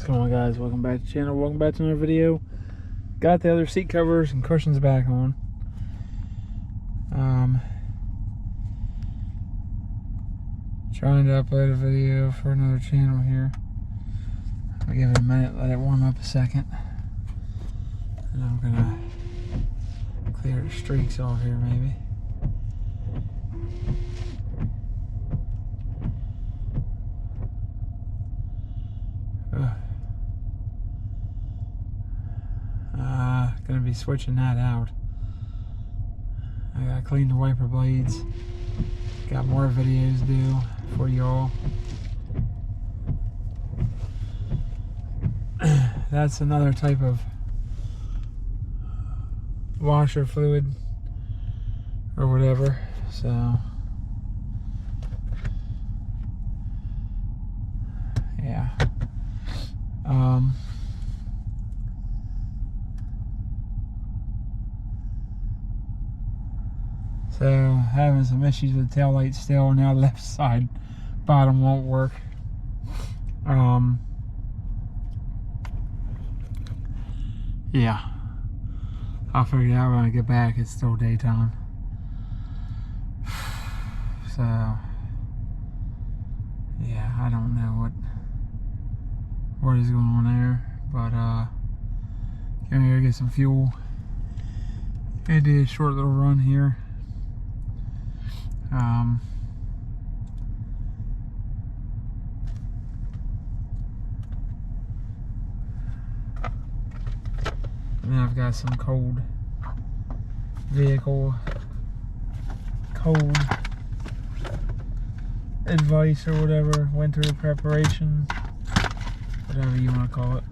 going on, guys? Welcome back to the channel. Welcome back to another video. Got the other seat covers and cushions back on. Trying to upload a video for another channel here. I'll give it a minute, let it warm up a second, and I'm gonna clear the streaks off here maybe. Gonna be switching that out. I gotta clean the wiper blades. Got more videos to do for y'all. That's another type of washer fluid or whatever, so yeah. So having some issues with the tail light still. Now the left side bottom won't work. Yeah, I'll figure it out when I get back. It's still daytime, so yeah, I don't know what is going on there, but come here, get some fuel and do a short little run here. And then I've got some cold vehicle, cold advice or whatever, winter preparation, whatever you want to call it,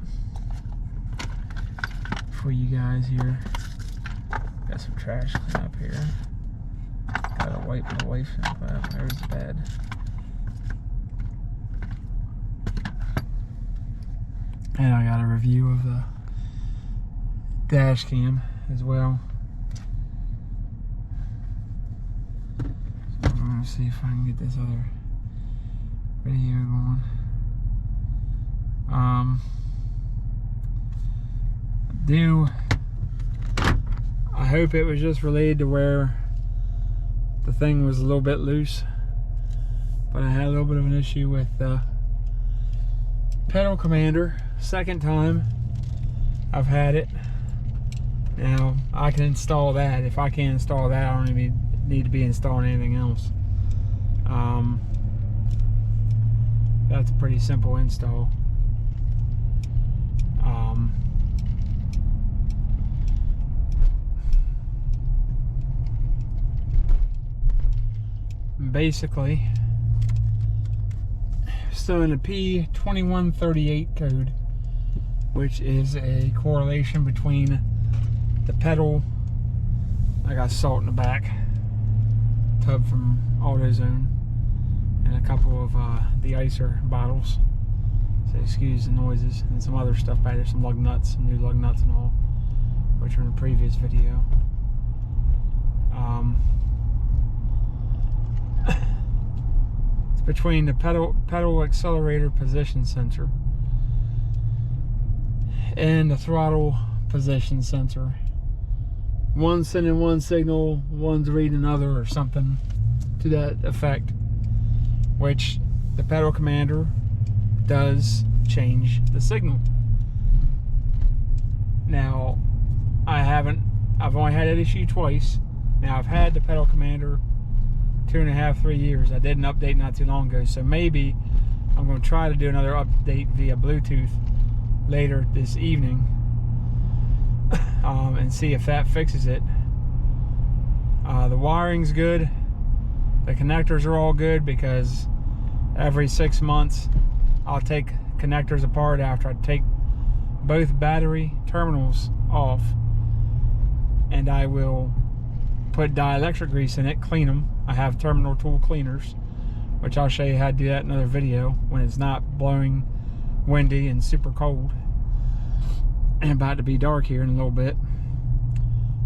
for you guys here. Got some trash clean up here. Gotta wipe my wife up. There's the bed. And I got a review of the dash cam as well. So I'm gonna see if I can get this other video going. I hope it was just related to where the thing was a little bit loose, but I had a little bit of an issue with the pedal commander. Second time I've had it. Now I can install that. If I can't install that, I don't even need to be installing anything else. That's a pretty simple install. Basically, so in the P2138 code, which is a correlation between the pedal, I got salt in the back, tub from AutoZone, and a couple of de-icer bottles, so excuse the noises, and some other stuff back there, some lug nuts, some new lug nuts and all, which are in the previous video. It's between the pedal accelerator position sensor and the throttle position sensor. One's sending one signal, one's reading another, or something to that effect, which the pedal commander does change the signal. Now, I've only had that issue twice. Now, I've had the pedal commander 2.5, 3 years. I did an update not too long ago, so maybe I'm going to try to do another update via Bluetooth later this evening, and see if that fixes it. The wiring's good. The connectors are all good, because every 6 months I'll take connectors apart after I take both battery terminals off, and I will put dielectric grease in it, clean them. I have terminal tool cleaners, which I'll show you how to do that in another video when it's not blowing, windy, and super cold, and about to be dark here in a little bit.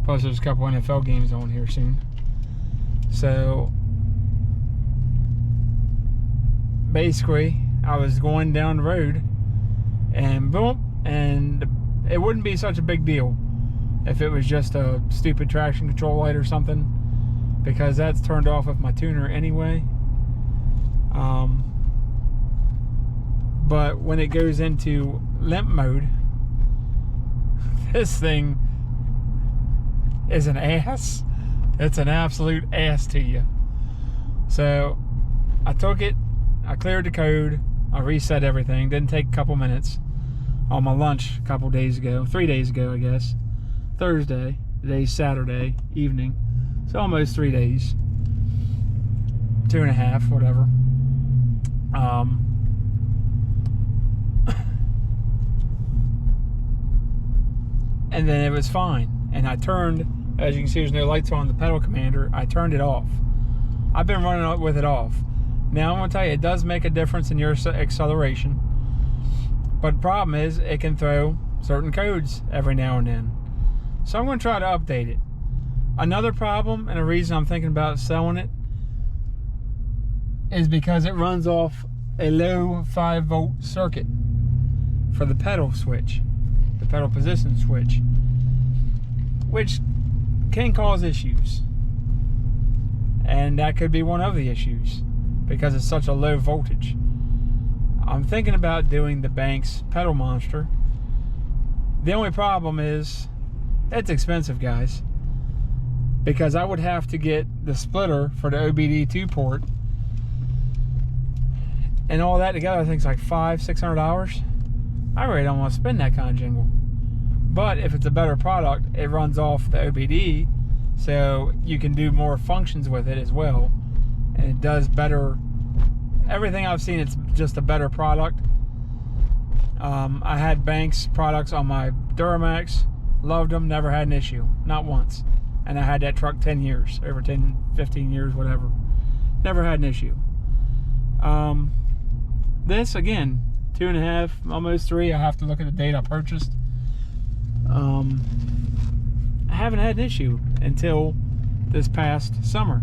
Plus there's a couple NFL games on here soon. So basically, I was going down the road and boom, and it wouldn't be such a big deal if it was just a stupid traction control light or something, because that's turned off with my tuner anyway. But when it goes into limp mode, this thing is an ass. It's an absolute ass to you. So I took it, I cleared the code, I reset everything. Didn't take a couple minutes. On my lunch a couple days ago, 3 days ago, I guess. Thursday, today's Saturday evening. So almost 3 days. 2.5, whatever. And then it was fine. And I turned, as you can see, there's no lights on the pedal commander. I turned it off. I've been running with it off. Now I'm gonna tell you, it does make a difference in your acceleration. But the problem is, it can throw certain codes every now and then. So I'm gonna try to update it. Another problem, and a reason I'm thinking about selling it, is because it runs off a low 5-volt circuit for the pedal switch, the pedal position switch, which can cause issues. And that could be one of the issues, because it's such a low voltage. I'm thinking about doing the Banks Pedal Monster. The only problem is, it's expensive, guys, because I would have to get the splitter for the OBD2 port, and all that together I think it's like $500-600. I really don't want to spend that kind of jingle. But if it's a better product, it runs off the OBD, so you can do more functions with it as well, and it does better. Everything I've seen, it's just a better product. I had Banks products on my Duramax, loved them, never had an issue, not once. And I had that truck 10 years, over 10, 15 years, whatever. Never had an issue. This, again, 2.5, almost 3. I have to look at the date I purchased. I haven't had an issue until this past summer.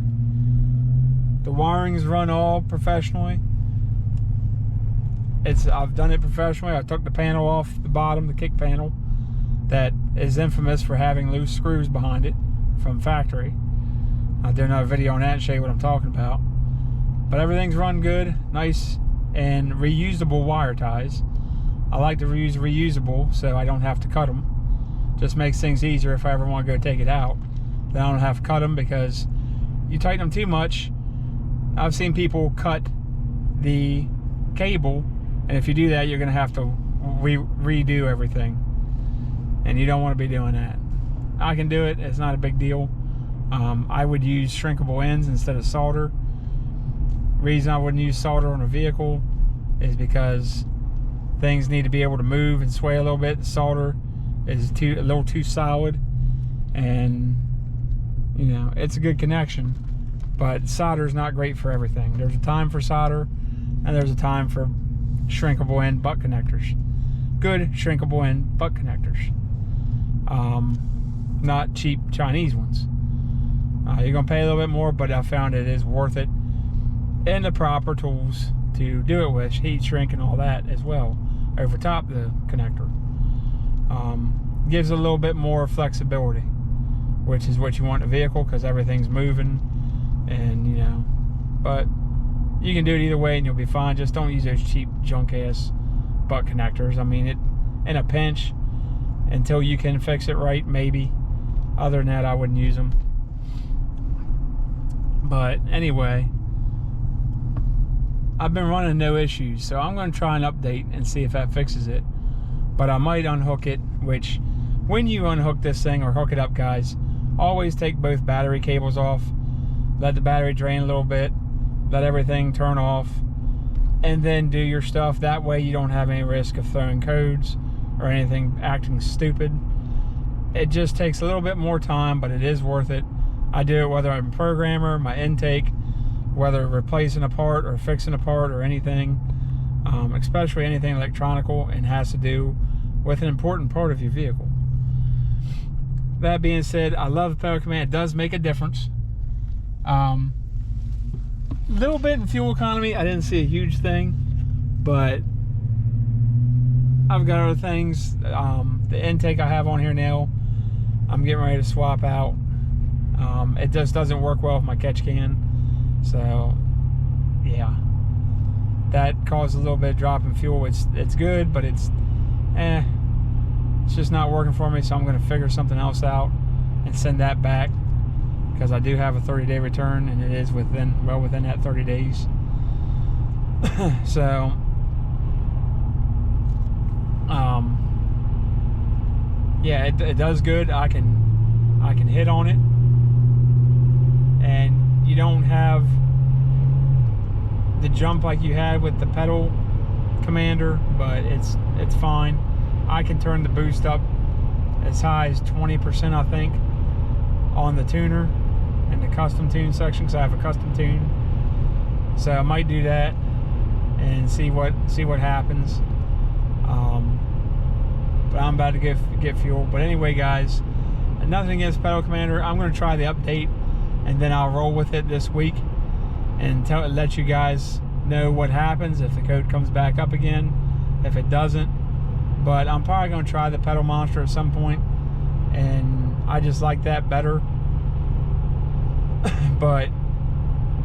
The wirings run all professionally. I've done it professionally. I took the panel off the bottom, the kick panel, that is infamous for having loose screws behind it from factory. I'll do another video on that and show you what I'm talking about. But everything's run good, nice, and reusable wire ties. I like to use reusable so I don't have to cut them. Just makes things easier if I ever want to go take it out. Then I don't have to cut them, because you tighten them too much. I've seen people cut the cable, and if you do that, you're going to have to redo everything, and you don't want to be doing that. I can do it. It's not a big deal. I would use shrinkable ends instead of solder. Reason I wouldn't use solder on a vehicle is because things need to be able to move and sway a little bit. The solder is a little too solid, and you know, it's a good connection, but solder is not great for everything. There's a time for solder, and there's a time for shrinkable end butt connectors. Good shrinkable end butt connectors, not cheap Chinese ones. You're gonna pay a little bit more, but I found it is worth it, and the proper tools to do it with, heat shrink and all that as well, over top the connector. Gives a little bit more flexibility, which is what you want in a vehicle, because everything's moving, and you know, but you can do it either way and you'll be fine. Just don't use those cheap junk ass butt connectors. I mean, it in a pinch, until you can fix it right, maybe. Other than that, I wouldn't use them. But anyway, I've been running no issues, so I'm going to try and update and see if that fixes it. But I might unhook it, which when you unhook this thing or hook it up, guys, always take both battery cables off, let the battery drain a little bit, let everything turn off, and then do your stuff. That way you don't have any risk of throwing codes or anything acting stupid. It just takes a little bit more time, but it is worth it. I do it whether I'm a programmer, my intake, whether replacing a part or fixing a part or anything, especially anything electronical and has to do with an important part of your vehicle. That being said, I love the pedal command. It does make a difference. Little bit in fuel economy. I didn't see a huge thing, but I've got other things. The intake I have on here now, I'm getting ready to swap out. It just doesn't work well with my catch can. So, yeah. That caused a little bit of drop in fuel. It's good, but it's just not working for me, so I'm going to figure something else out and send that back, because I do have a 30-day return, and it is well within that 30 days. So, yeah, it does good. I can hit on it, and you don't have the jump like you had with the pedal commander, but it's fine. I can turn the boost up as high as 20%, I think, on the tuner and the custom tune section, because I have a custom tune. So I might do that and see what happens. But I'm about to get fuel. But anyway, guys, nothing against Pedal Commander. I'm going to try the update, and then I'll roll with it this week and let you guys know what happens if the code comes back up again, if it doesn't. But I'm probably going to try the Pedal Monster at some point, and I just like that better. But,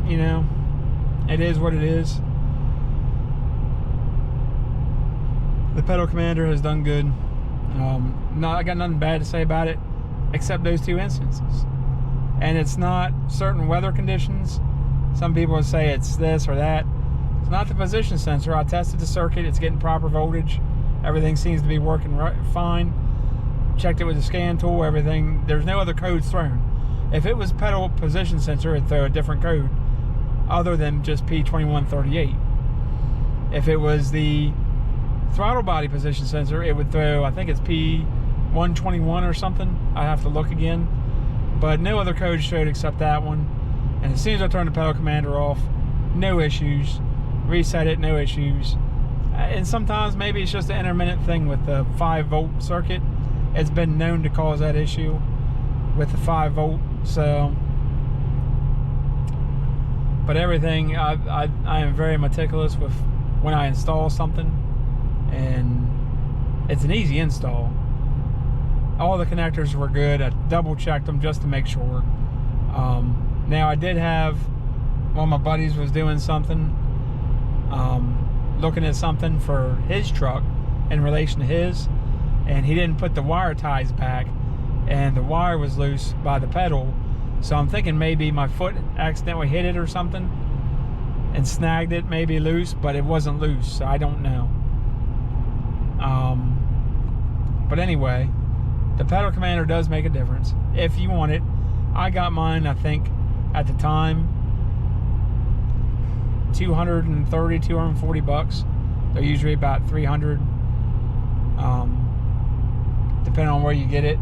you know, it is what it is. The Pedal Commander has done good. I got nothing bad to say about it, except those two instances. And it's not certain weather conditions. Some people would say it's this or that. It's not the position sensor. I tested the circuit. It's getting proper voltage. Everything seems to be working fine. Checked it with the scan tool. Everything. There's no other codes thrown. If it was pedal position sensor, it'd throw a different code other than just P2138. If it was the throttle body position sensor, it would throw, I think it's P121 or something. I have to look again. But no other code showed except that one. And as soon as I turned the Pedal Commander off, no issues. Reset it, no issues. And sometimes maybe it's just an intermittent thing with the 5-volt circuit. It's been known to cause that issue with the 5-volt. So, but everything, I am very meticulous with when I install something, and it's an easy install. All the connectors were good. I double checked them just to make sure. Now I did have, one of my buddies was doing something, looking at something for his truck in relation to his, and he didn't put the wire ties back, and the wire was loose by the pedal. So I'm thinking maybe my foot accidentally hit it or something and snagged it, maybe loose, but it wasn't loose, so I don't know. But anyway, the Pedal Commander does make a difference if you want it. I got mine, I think, at the time, $230, $240. They're usually about $300, depending on where you get it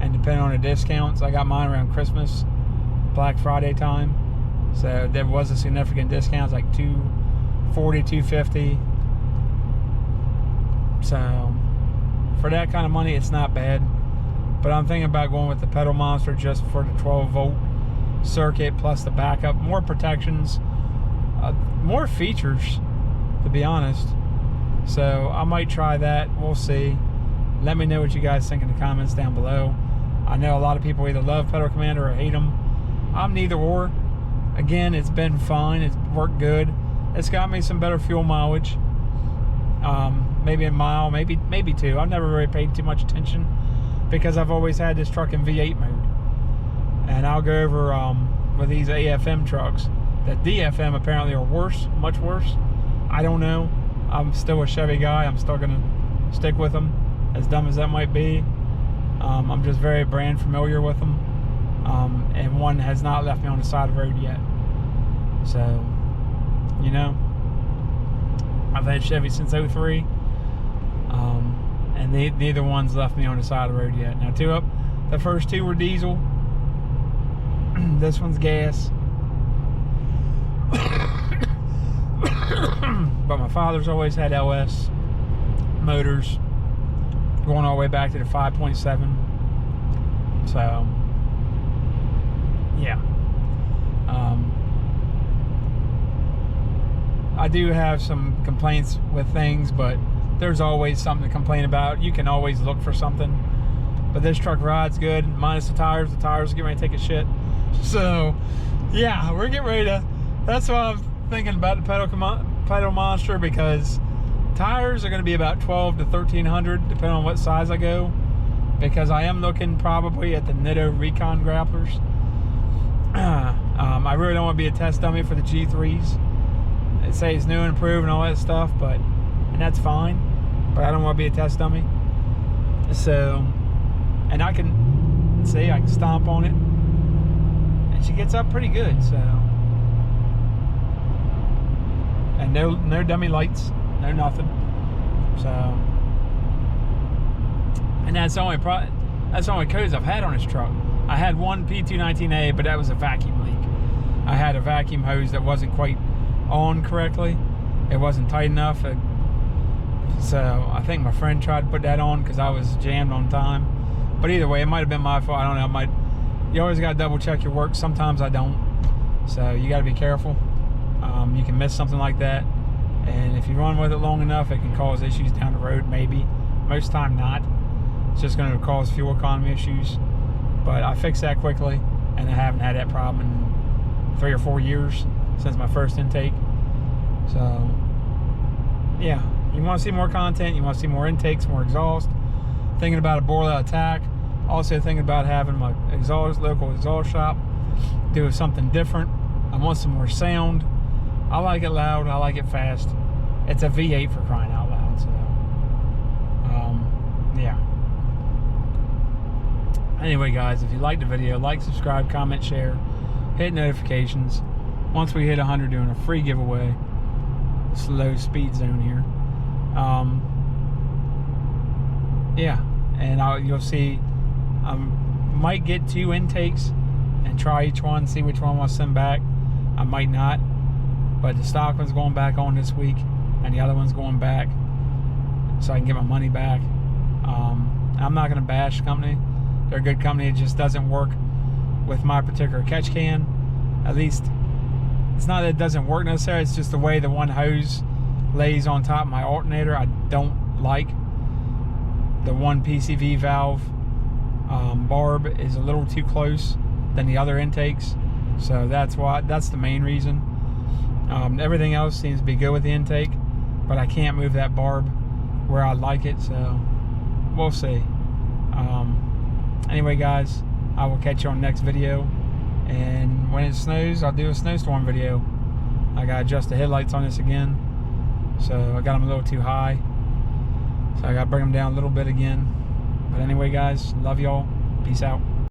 and depending on the discounts. I got mine around Christmas, Black Friday time, so there was a significant discount, like $240, $250. So for that kind of money, it's not bad. But I'm thinking about going with the Pedal Monster just for the 12-volt circuit plus the backup, more protections, more features, to be honest. So I might try that. We'll see. Let me know what you guys think in the comments down below. I know a lot of people either love Pedal Commander or hate them. I'm neither or. Again, it's been fine. It's worked good. It's got me some better fuel mileage. Maybe a mile, maybe two. I've never really paid too much attention because I've always had this truck in V8 mode. And I'll go over with these AFM trucks that DFM apparently are worse, much worse. I don't know. I'm still a Chevy guy. I'm still gonna stick with them, as dumb as that might be. I'm just very brand familiar with them, and one has not left me on the side of the road yet. So, you know, I've had Chevy since '03, and neither one's left me on the side of the road yet. Now, the first two were diesel. This one's gas. But my father's always had LS motors, going all the way back to the 5.7. So, yeah. I do have some complaints with things, but there's always something to complain about. You can always look for something. But this truck rides good, minus the tires. The tires are getting ready to take a shit. So, yeah, we're getting ready to... That's why I'm thinking about the pedal monster, because tires are going to be about 12 to 1300 depending on what size I go, because I am looking probably at the Nitto Recon grapplers. I really don't want to be a test dummy for the G3s. They say it's new and improved and all that stuff, and that's fine, but I don't want to be a test dummy. So, and I can stomp on it, and she gets up pretty good. So, and no dummy lights, no nothing. So, and that's the only codes I've had on this truck. I had one P219A, but that was a vacuum leak. I had a vacuum hose that wasn't quite on correctly. It wasn't tight enough. So I think my friend tried to put that on because I was jammed on time. But either way, it might have been my fault. I don't know. You always got to double check your work. Sometimes I don't. So you got to be careful. You can miss something like that. And if you run with it long enough, it can cause issues down the road, maybe. Most time not. It's just going to cause fuel economy issues. But I fixed that quickly, and I haven't had that problem in 3 or 4 years since my first intake. So, yeah, you want to see more content, you want to see more intakes, more exhaust. Thinking about a Borla Attack. Also thinking about having my local exhaust shop do something different. I want some more sound. I like it loud, I like it fast. It's a V8 for crying out loud. So, yeah. Anyway, guys, if you liked the video, like, subscribe, comment, share, hit notifications. Once we hit 100, doing a free giveaway. Slow speed zone here. Yeah, and you'll see I might get 2 intakes and try each one, see which one I want to send back. I might not, but the stock one's going back on this week, and the other one's going back, so I can get my money back. I'm not going to bash the company. They're a good company. It just doesn't work with my particular catch can. At least, it's not that it doesn't work necessarily, it's just the way the one hose lays on top of my alternator. I don't like the one PCV valve barb is a little too close than the other intakes. So that's the main reason. Everything else seems to be good with the intake, but I can't move that barb where I like it, so we'll see. Anyway, guys, I will catch you on the next video, and when it snows, I'll do a snowstorm video. I gotta adjust the headlights on this again, so I got them a little too high, so I gotta bring them down a little bit again. But anyway, guys, love y'all. Peace out.